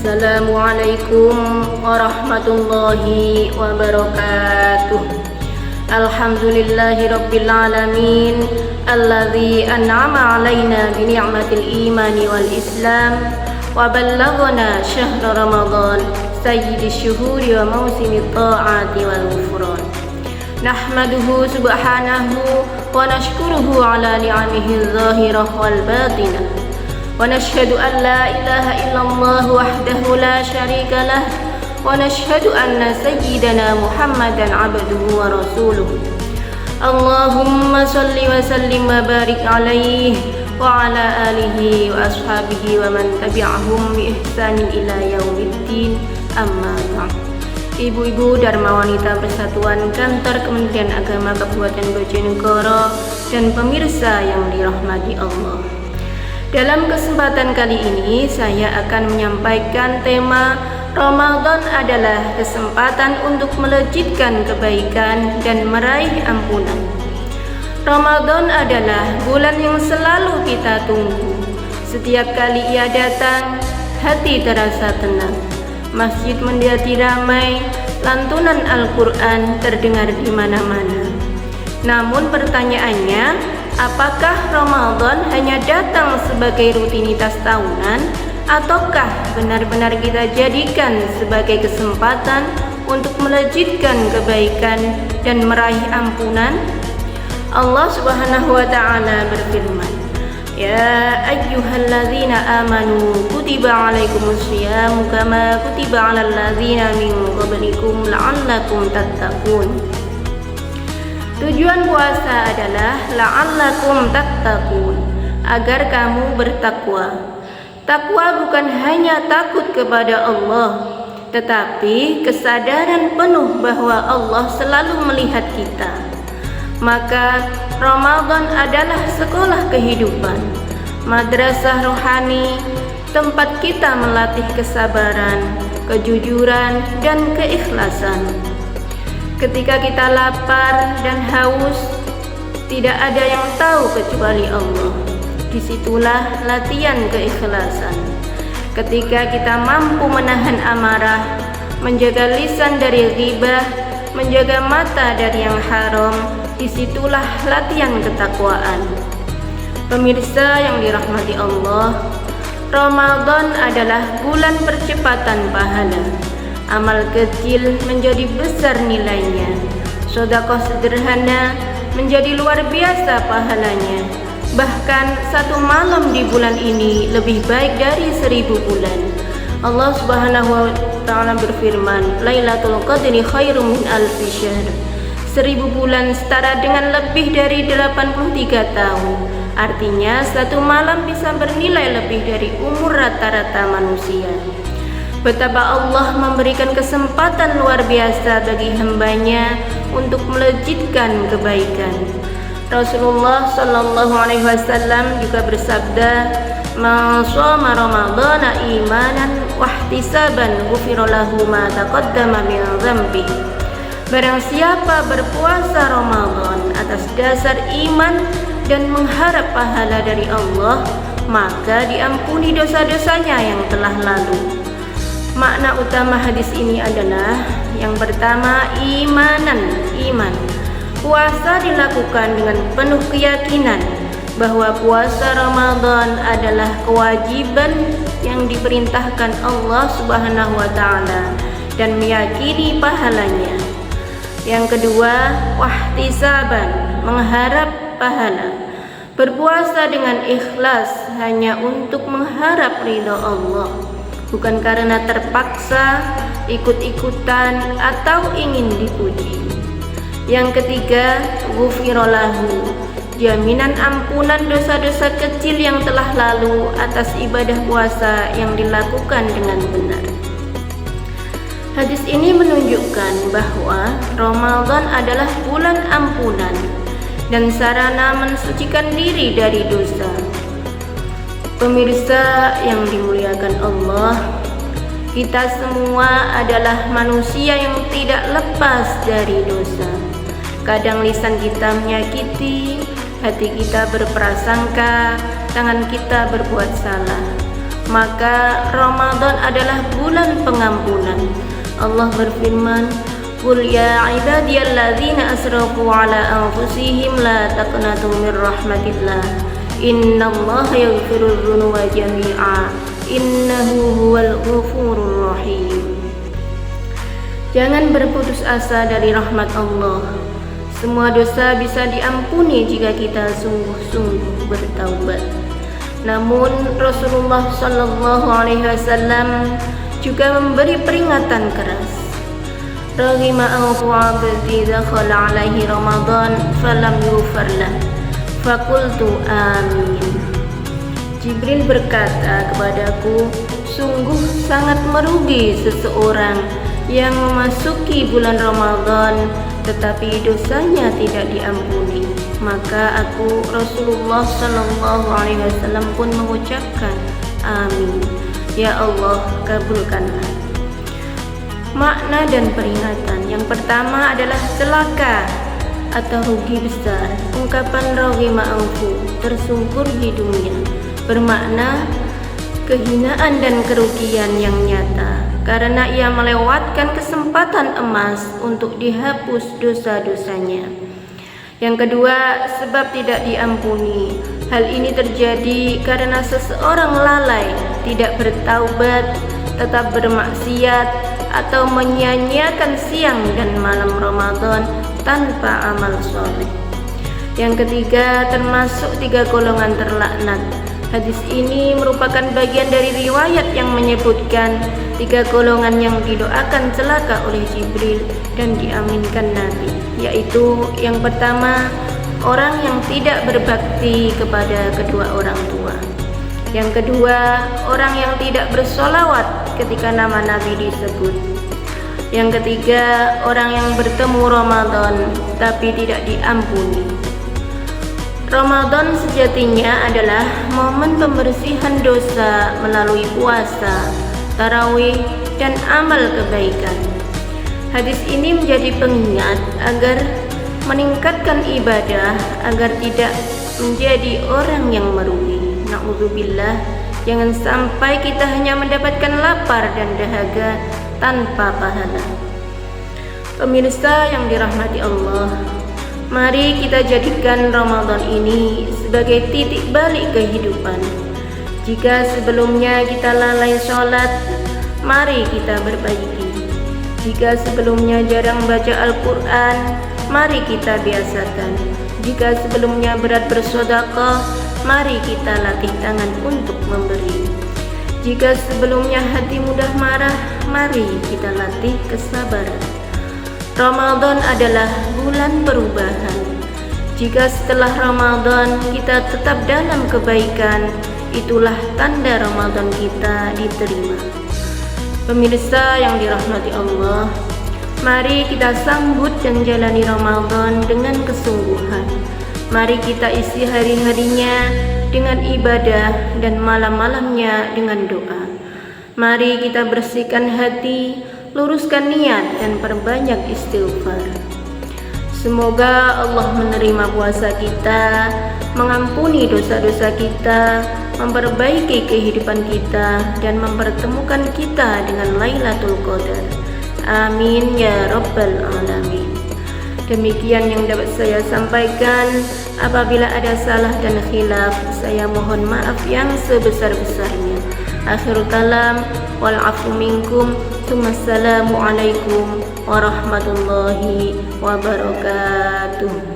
Assalamualaikum warahmatullahi wabarakatuh. Alhamdulillahi rabbil alamin alladzi an'ama alaina bi ni'matil imani wal islam wa ballaghana syahra ramadan sayyidish syuhuri wa mausimit ta'ati wal ghufran. Nahmaduhu subhanahu wa nashkuruhu ala ni'amihi adh-dhahirah wal batinah. Wa nashhadu an la ilaha illallah wahdahu la syarika lah wa nashhadu anna sayyidana Muhammadan abduhu wa rasuluh. Allahumma salli wa sallim wa barik alaihi wa ala alihi wa ashabihi wa man tabi'ahum bi ihsanin ila yaumiddin. Amma ba'd. Ibu-ibu Dharma Wanita Persatuan Kantor Kementerian Agama Kabupaten Bojonegoro dan pemirsa yang dirahmati Allah. Dalam kesempatan kali ini saya akan menyampaikan tema Ramadan adalah kesempatan untuk melejitkan kebaikan dan meraih ampunan. Ramadan adalah bulan yang selalu kita tunggu. Setiap kali ia datang, hati terasa tenang. Masjid menjadi ramai, lantunan Al-Quran terdengar di mana-mana. Namun pertanyaannya, apakah Ramadan hanya datang sebagai rutinitas tahunan ataukah benar-benar kita jadikan sebagai kesempatan untuk melejitkan kebaikan dan meraih ampunan? Allah Subhanahu wa taala berfirman, "Ya ayyuhalladzina amanu kutiba alaikumusyiyamu kama kutiba alal ladzina min qablikum la'allakum tattaqun." Tujuan puasa adalah la'allakum tattaqun, agar kamu bertakwa. Takwa bukan hanya takut kepada Allah, tetapi kesadaran penuh bahwa Allah selalu melihat kita. Maka Ramadan adalah sekolah kehidupan, madrasah rohani, tempat kita melatih kesabaran, kejujuran, dan keikhlasan. Ketika kita lapar dan haus, tidak ada yang tahu kecuali Allah. Disitulah latihan keikhlasan. Ketika kita mampu menahan amarah, menjaga lisan dari ghibah, menjaga mata dari yang haram, disitulah latihan ketakwaan. Pemirsa yang dirahmati Allah, Ramadan adalah bulan percepatan pahala. Amal kecil menjadi besar nilainya. Sedekah sederhana menjadi luar biasa pahalanya. Bahkan satu malam di bulan ini lebih baik dari 1000 bulan. Allah Subhanahu wa taala berfirman, "Lailatul Qadri khairum min alfi syahr." 1000 bulan setara dengan lebih dari 83 tahun. Artinya satu malam bisa bernilai lebih dari umur rata-rata manusia. Betapa Allah memberikan kesempatan luar biasa bagi hambanya untuk melejitkan kebaikan. Rasulullah Shallallahu Alaihi Wasallam juga bersabda, "Man shoma Ramadana imanan wahtisaban ghufira lahu ma taqaddama min dzambi." Barang siapa berpuasa Ramadan atas dasar iman dan mengharap pahala dari Allah, maka diampuni dosa-dosanya yang telah lalu. Makna utama hadis ini adalah yang pertama, iman. Puasa dilakukan dengan penuh keyakinan bahwa puasa Ramadan adalah kewajiban yang diperintahkan Allah Subhanahu wa taala dan meyakini pahalanya. Yang kedua, wahtisaban, mengharap pahala. Berpuasa dengan ikhlas hanya untuk mengharap ridha Allah, bukan karena terpaksa, ikut-ikutan, atau ingin dipuji. Yang ketiga, ghufira lahu, jaminan ampunan dosa-dosa kecil yang telah lalu atas ibadah puasa yang dilakukan dengan benar. Hadis ini menunjukkan bahwa Ramadan adalah bulan ampunan dan sarana mensucikan diri dari dosa. Pemirsa yang dimuliakan Allah, kita semua adalah manusia yang tidak lepas dari dosa. Kadang lisan kita menyakiti, hati kita berprasangka, tangan kita berbuat salah. Maka Ramadan adalah bulan pengampunan. Allah berfirman, "Qul ya ibadiyalladzina asrafu ala anfusihim la taqnatu min rahmatillah. Innallaha yaghfirudz dzunuba jami'a. Innahu huwal ghafurur rahim." Jangan berputus asa dari rahmat Allah. Semua dosa bisa diampuni jika kita sungguh-sungguh bertaubat. Namun Rasulullah sallallahu alaihi wasallam juga memberi peringatan keras. Raghima anfu 'abdi dakhala alaihi Ramadan falam yughfar lahu. Faqultu amin. Jibril berkata kepadaku, sungguh sangat merugi seseorang yang memasuki bulan Ramadan tetapi dosanya tidak diampuni. Maka aku Rasulullah sallallahu alaihi wasallam pun mengucapkan amin. Ya Allah, kabulkanlah. Makna dan peringatan yang pertama adalah celaka atau rugi besar. Ungkapan raghima anfu, tersungkur hidungnya, bermakna kehinaan dan kerugian yang nyata karena ia melewatkan kesempatan emas untuk dihapus dosa-dosanya. Yang kedua, sebab tidak diampuni. Hal ini terjadi karena seseorang lalai, tidak bertaubat, tetap bermaksiat, atau menyia-nyiakan siang dan malam Ramadan tanpa amal soleh. Yang ketiga, termasuk 3 golongan terlaknat. Hadis ini merupakan bagian dari riwayat yang menyebutkan 3 golongan yang didoakan celaka oleh Jibril dan diaminkan Nabi, yaitu yang pertama, orang yang tidak berbakti kepada kedua orang tua. Yang kedua, orang yang tidak bersolawat ketika nama Nabi disebut. Yang ketiga, orang yang bertemu Ramadan tapi tidak diampuni. Ramadan sejatinya adalah momen pembersihan dosa melalui puasa, tarawih, dan amal kebaikan. Hadis ini menjadi pengingat agar meningkatkan ibadah agar tidak menjadi orang yang merugi. Na'udzubillah, jangan sampai kita hanya mendapatkan lapar dan dahaga tanpa pahala. Pemirsa yang dirahmati Allah, mari kita jadikan Ramadan ini sebagai titik balik kehidupan. Jika sebelumnya kita lalai sholat, mari kita perbaiki. Jika sebelumnya jarang baca Al-Quran, mari kita biasakan. Jika sebelumnya berat bersedekah, mari kita latih tangan untuk memberi. Jika sebelumnya hati mudah marah, mari kita latih kesabaran. Ramadan adalah bulan perubahan. Jika setelah Ramadan kita tetap dalam kebaikan, itulah tanda Ramadan kita diterima. Pemirsa yang dirahmati Allah, mari kita sambut dan jalani Ramadan dengan kesungguhan. Mari kita isi hari-harinya dengan ibadah dan malam-malamnya dengan doa. Mari kita bersihkan hati, luruskan niat, dan perbanyak istighfar. Semoga Allah menerima puasa kita, mengampuni dosa-dosa kita, memperbaiki kehidupan kita, dan mempertemukan kita dengan Lailatul Qadar. Amin ya rabbal alamin. Demikian yang dapat saya sampaikan. Apabila ada salah dan khilaf, saya mohon maaf yang sebesar-besarnya. Akhirul kalam, wal afu minkum. Assalamualaikum warahmatullahi wabarakatuh.